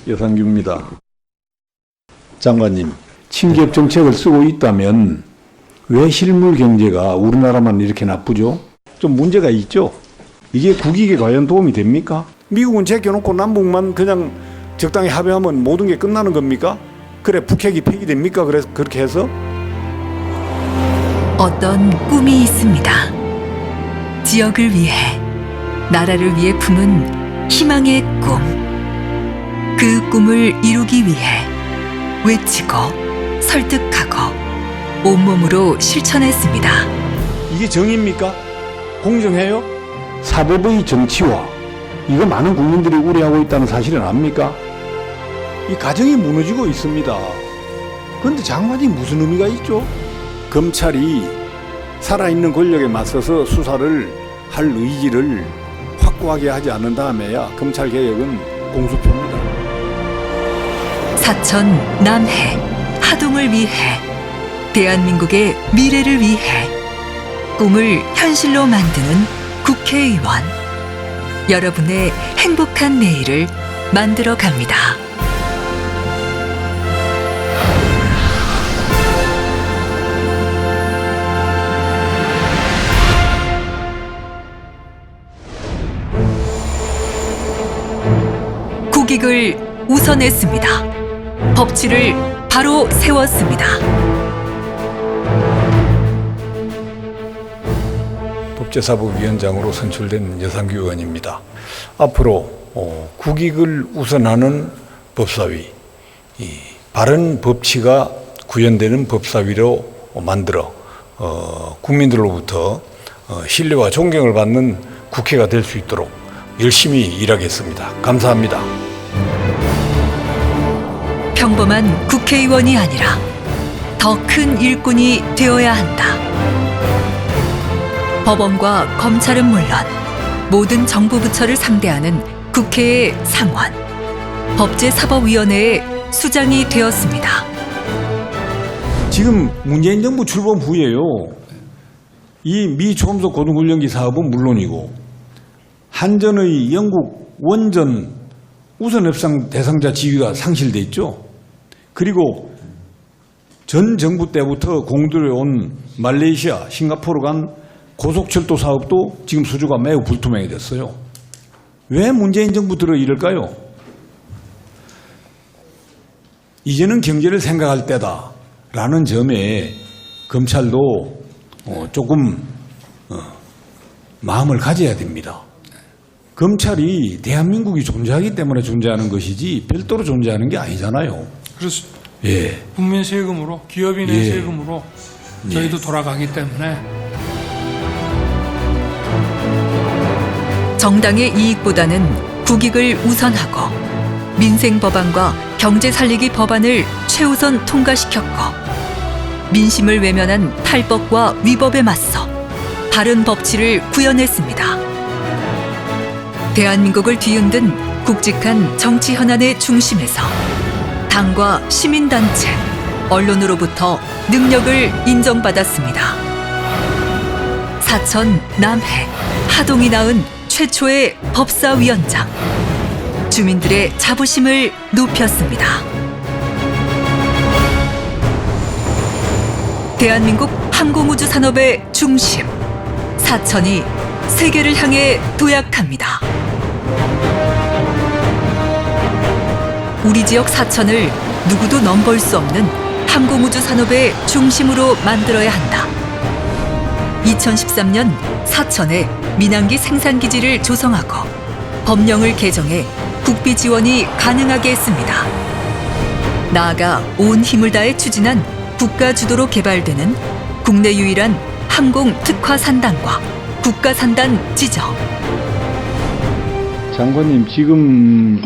여상규입니다. 장관님, 친기업 정책을 쓰고 있다면 왜 실물 경제가 우리나라만 이렇게 나쁘죠? 좀 문제가 있죠? 이게 국익에 과연 도움이 됩니까? 미국은 제껴놓고 남북만 그냥 적당히 합의하면 모든 게 끝나는 겁니까? 그래 북핵이 폐기됩니까? 그래서 그렇게 해서? 어떤 꿈이 있습니다. 지역을 위해, 나라를 위해 품은 희망의 꿈. 그 꿈을 이루기 위해 외치고 설득하고 온몸으로 실천했습니다. 이게 정의입니까? 공정해요? 사법의 정치화, 이거 많은 국민들이 우려하고 있다는 사실은 압니까? 이 가정이 무너지고 있습니다. 그런데 장관이 무슨 의미가 있죠? 검찰이 살아있는 권력에 맞서서 수사를 할 의지를 확고하게 하지 않은 다음에야 검찰개혁은 공수표입니다. 사천, 남해, 하동을 위해, 대한민국의 미래를 위해 꿈을 현실로 만드는 국회의원. 여러분의 행복한 내일을 만들어 갑니다. 국익을 우선했습니다. 법치를 바로 세웠습니다. 법제사법위원장으로 선출된 여상규 의원입니다. 앞으로 국익을 우선하는 법사위, 바른 법치가 구현되는 법사위로 만들어 국민들로부터 신뢰와 존경을 받는 국회가 될 수 있도록 열심히 일하겠습니다. 감사합니다. 평범한 국회의원이 아니라 더 큰 일꾼이 되어야 한다. 법원과 검찰은 물론 모든 정부 부처를 상대하는 국회의 상원, 법제사법위원회의 수장이 되었습니다. 지금 문재인 정부 출범 후에요. 이 미 초음속 고등훈련기 사업은 물론이고 한전의 영국 원전 우선 협상 대상자 지위가 상실돼 있죠. 그리고 전 정부 때부터 공들여 온 말레이시아, 싱가포르 간 고속철도 사업도 지금 수주가 매우 불투명해졌어요. 왜 문재인 정부 들어 이럴까요? 이제는 경제를 생각할 때다라는 점에 검찰도 조금 마음을 가져야 됩니다. 검찰이 대한민국이 존재하기 때문에 존재하는 것이지 별도로 존재하는 게 아니잖아요. 그렇습니다. 예. 국민 세금으로, 기업인의 예. 세금으로 저희도 돌아가기 때문에 정당의 이익보다는 국익을 우선하고 민생 법안과 경제 살리기 법안을 최우선 통과시켰고 민심을 외면한 탈법과 위법에 맞서 바른 법치를 구현했습니다. 대한민국을 뒤흔든 굵직한 정치 현안의 중심에서 당과 시민단체, 언론으로부터 능력을 인정받았습니다. 사천, 남해, 하동이 낳은 최초의 법사위원장. 주민들의 자부심을 높였습니다. 대한민국 항공우주 산업의 중심, 사천이 세계를 향해 도약합니다. 우리 지역 사천을 누구도 넘볼 수 없는 항공우주 산업의 중심으로 만들어야 한다. 2013년 사천에 민항기 생산기지를 조성하고 법령을 개정해 국비 지원이 가능하게 했습니다. 나아가 온 힘을 다해 추진한 국가 주도로 개발되는 국내 유일한 항공 특화 산단과 국가 산단 지정. 장관님 지금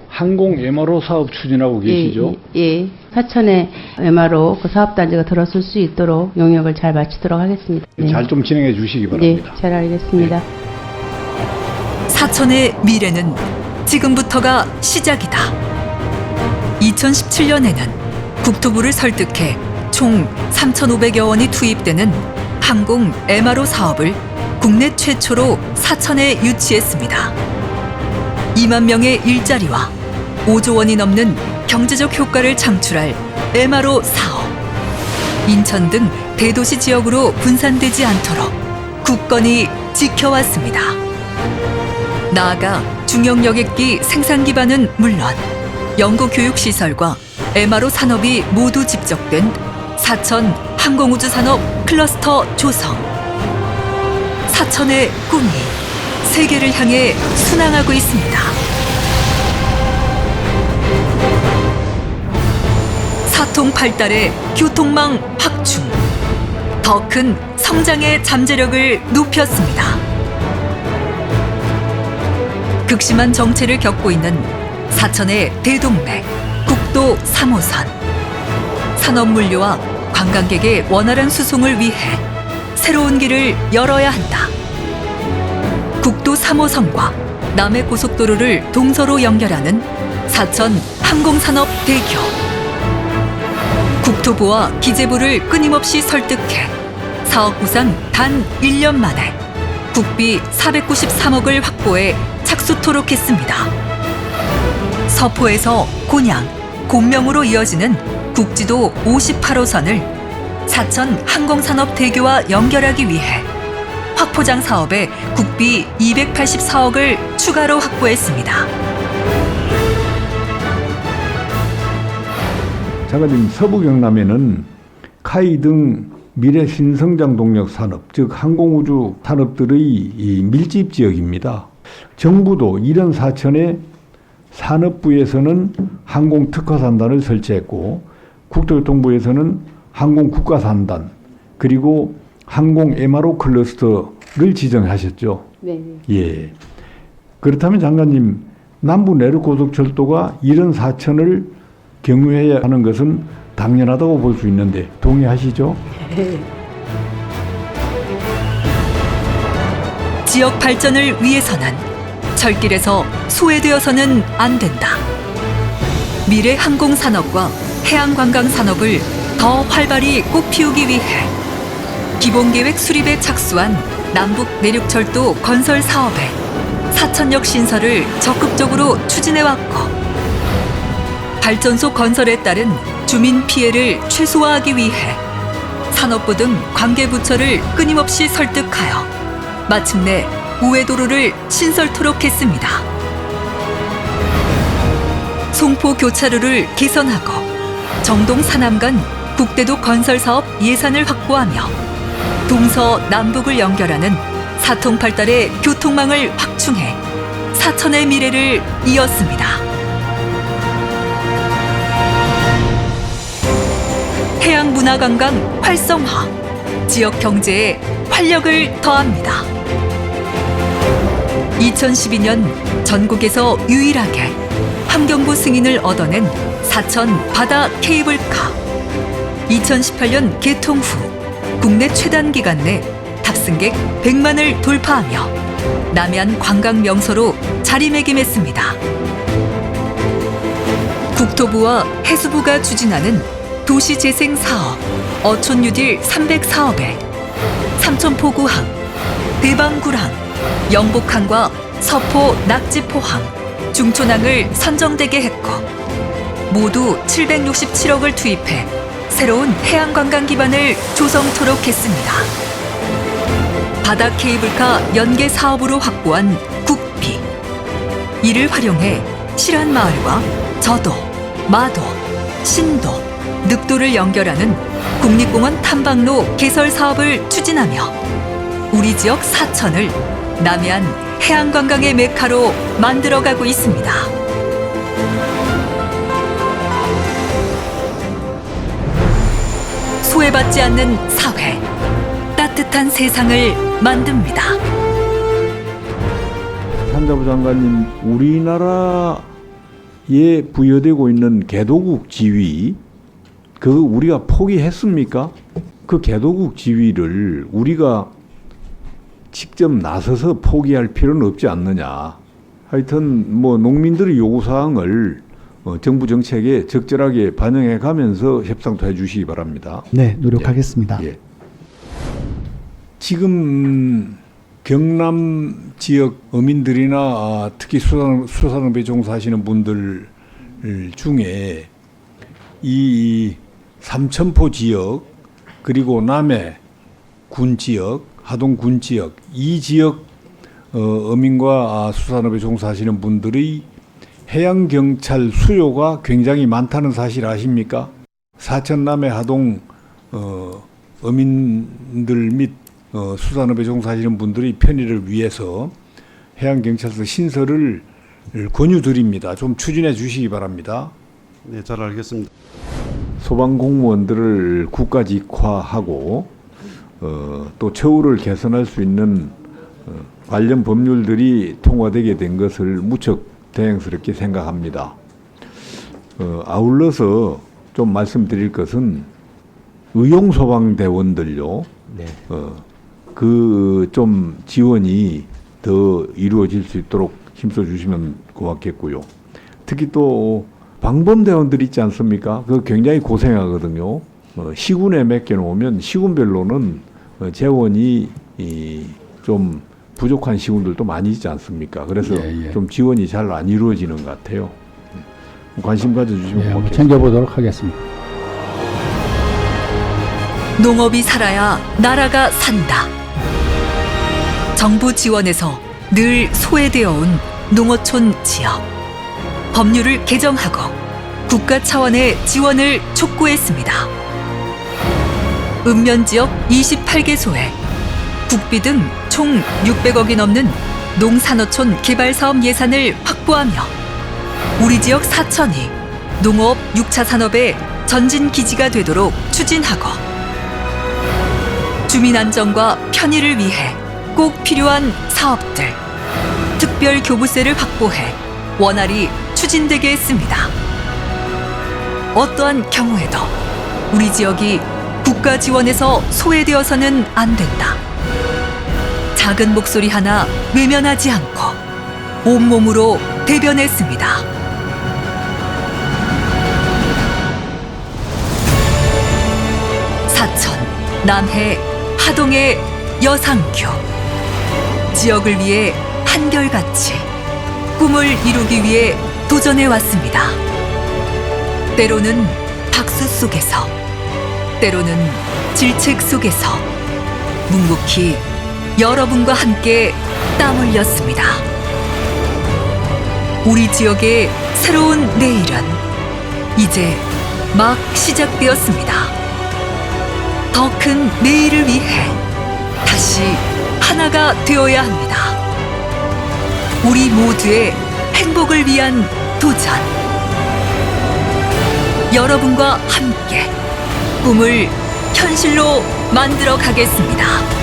항공 MRO 사업 추진하고 계시죠? 예. 사천에 MRO 그 사업단지가 들어설 수 있도록 용역을 잘 마치도록 하겠습니다. 네. 잘 좀 진행해 주시기 네, 바랍니다. 잘 알겠습니다. 사천의 미래는 지금부터가 시작이다. 2017년에는 국토부를 설득해 총 3,500여 원이 투입되는 항공 MRO 사업을 국내 최초로 사천에 유치했습니다. 2만 명의 일자리와 5조 원이 넘는 경제적 효과를 창출할 MRO 사업. 인천 등 대도시 지역으로 분산되지 않도록 굳건히 지켜왔습니다. 나아가 중형 여객기 생산 기반은 물론 연구 교육 시설과 MRO 산업이 모두 집적된 사천 항공우주 산업 클러스터 조성. 사천의 꿈이 세계를 향해 순항하고 있습니다. 사통팔달의 교통망 확충, 더 큰 성장의 잠재력을 높였습니다. 극심한 정체를 겪고 있는 사천의 대동맥 국도 3호선. 산업물류와 관광객의 원활한 수송을 위해 새로운 길을 열어야 한다. 국도 3호선과 남해고속도로를 동서로 연결하는 사천 항공산업대교. 국토부와 기재부를 끊임없이 설득해 사업 구상 단 1년 만에 국비 493억을 확보해 착수토록 했습니다. 서포에서 곤양, 곤명으로 이어지는 국지도 58호선을 사천 항공산업대교와 연결하기 위해 확포장 사업에 국비 284억을 추가로 확보했습니다. 장관님, 서부 경남에는 카이 등 미래 신성장 동력 산업, 즉 항공우주 산업들의 이 밀집 지역입니다. 정부도 이런 사천에 산업부에서는 항공특화산단을 설치했고 국토교통부에서는 항공국가산단 그리고 항공 MRO 클러스터를 지정하셨죠. 네. 예. 그렇다면 장관님, 남부 내륙고속철도가 이런 사천을 경유해야 하는 것은 당연하다고 볼 수 있는데 동의하시죠? 지역 발전을 위해서는 철길에서 소외되어서는 안 된다. 미래 항공산업과 해양관광산업을 더 활발히 꽃피우기 위해 기본계획 수립에 착수한 남북 내륙철도 건설 사업에 사천역 신설을 적극적으로 추진해왔고 발전소 건설에 따른 주민 피해를 최소화하기 위해 산업부 등 관계부처를 끊임없이 설득하여 마침내 우회도로를 신설토록 했습니다. 송포 교차로를 개선하고 정동 사남 간 국대도 건설 사업 예산을 확보하며 동서 남북을 연결하는 사통팔달의 교통망을 확충해 사천의 미래를 이었습니다. 해양문화관광 활성화, 지역 경제에 활력을 더합니다. 2012년 전국에서 유일하게 환경부 승인을 얻어낸 사천 바다 케이블카. 2018년 개통 후 국내 최단 기간 내 탑승객 100만을 돌파하며 남해안 관광 명소로 자리매김했습니다. 국토부와 해수부가 추진하는 도시재생 사업, 어촌뉴딜 300 사업에 삼천포구항, 대방구항, 영복항과 서포 낙지포항, 중촌항을 선정되게 했고 모두 767억을 투입해 새로운 해양관광 기반을 조성토록 했습니다. 바다 케이블카 연계 사업으로 확보한 국비. 이를 활용해 실안마을과 저도, 마도, 신도, 늑도를 연결하는 국립공원 탐방로 개설 사업을 추진하며 우리 지역 사천을 남해안 해양관광의 메카로 만들어가고 있습니다. 소외받지 않는 사회, 따뜻한 세상을 만듭니다. 산자부 장관님, 우리나라에 부여되고 있는 개도국 지위, 그거 우리가 포기했습니까? 그 개도국 지위를 우리가 직접 나서서 포기할 필요는 없지 않느냐. 하여튼 뭐 농민들의 요구사항을 정부 정책에 적절하게 반영해 가면서 협상도 해 주시기 바랍니다. 네, 노력하겠습니다. 예. 지금 경남 지역 어민들이나 특히 수산업에 종사하시는 분들 중에 이 삼천포 지역 그리고 남해 군 지역, 하동 군 지역 이 지역 어민과 수산업에 종사하시는 분들의 해양 경찰 수요가 굉장히 많다는 사실 아십니까? 사천 남해 하동 어민들 및 수산업에 종사하시는 분들의 편의를 위해서 해양 경찰서 신설을 권유드립니다. 좀 추진해 주시기 바랍니다. 네, 잘 알겠습니다. 소방 공무원들을 국가직화하고 또 처우를 개선할 수 있는 관련 법률들이 통과되게 된 것을 무척 다행스럽게 생각합니다. 아울러서 좀 말씀드릴 것은 의용소방대원들요. 네. 그 좀 지원이 더 이루어질 수 있도록 힘써 주시면 고맙겠고요. 특히 또 방범대원들 있지 않습니까? 그 굉장히 고생하거든요. 시군에 맡겨놓으면 시군별로는 재원이 좀 부족한 시군들도 많이 있지 않습니까? 그래서 좀 지원이 잘 안 이루어지는 것 같아요. 관심 가져주시면 한번 고맙겠습니다. 챙겨보도록 하겠습니다. 농업이 살아야 나라가 산다. 정부 지원에서 늘 소외되어 온 농어촌 지역. 법률을 개정하고 국가 차원의 지원을 촉구했습니다. 읍면 지역 28개소에 국비 등 총 600억이 넘는 농산어촌 개발사업 예산을 확보하며 우리 지역 사천이 농업 6차 산업의 전진 기지가 되도록 추진하고 주민 안정과 편의를 위해 꼭 필요한 사업들, 특별 교부세를 확보해 원활히 추진되게 했습니다. 어떠한 경우에도 우리 지역이 국가 지원에서 소외되어서는 안 된다. 작은 목소리 하나 외면하지 않고 온몸으로 대변했습니다. 사천, 남해, 하동의 여상규. 지역을 위해 한결같이 꿈을 이루기 위해 도전해 왔습니다. 때로는 박수 속에서, 때로는 질책 속에서 묵묵히 여러분과 함께 땀 흘렸습니다. 우리 지역의 새로운 내일은 이제 막 시작되었습니다. 더 큰 내일을 위해 다시 하나가 되어야 합니다. 우리 모두의 행복을 위한 도전. 여러분과 함께 꿈을 현실로 만들어 가겠습니다.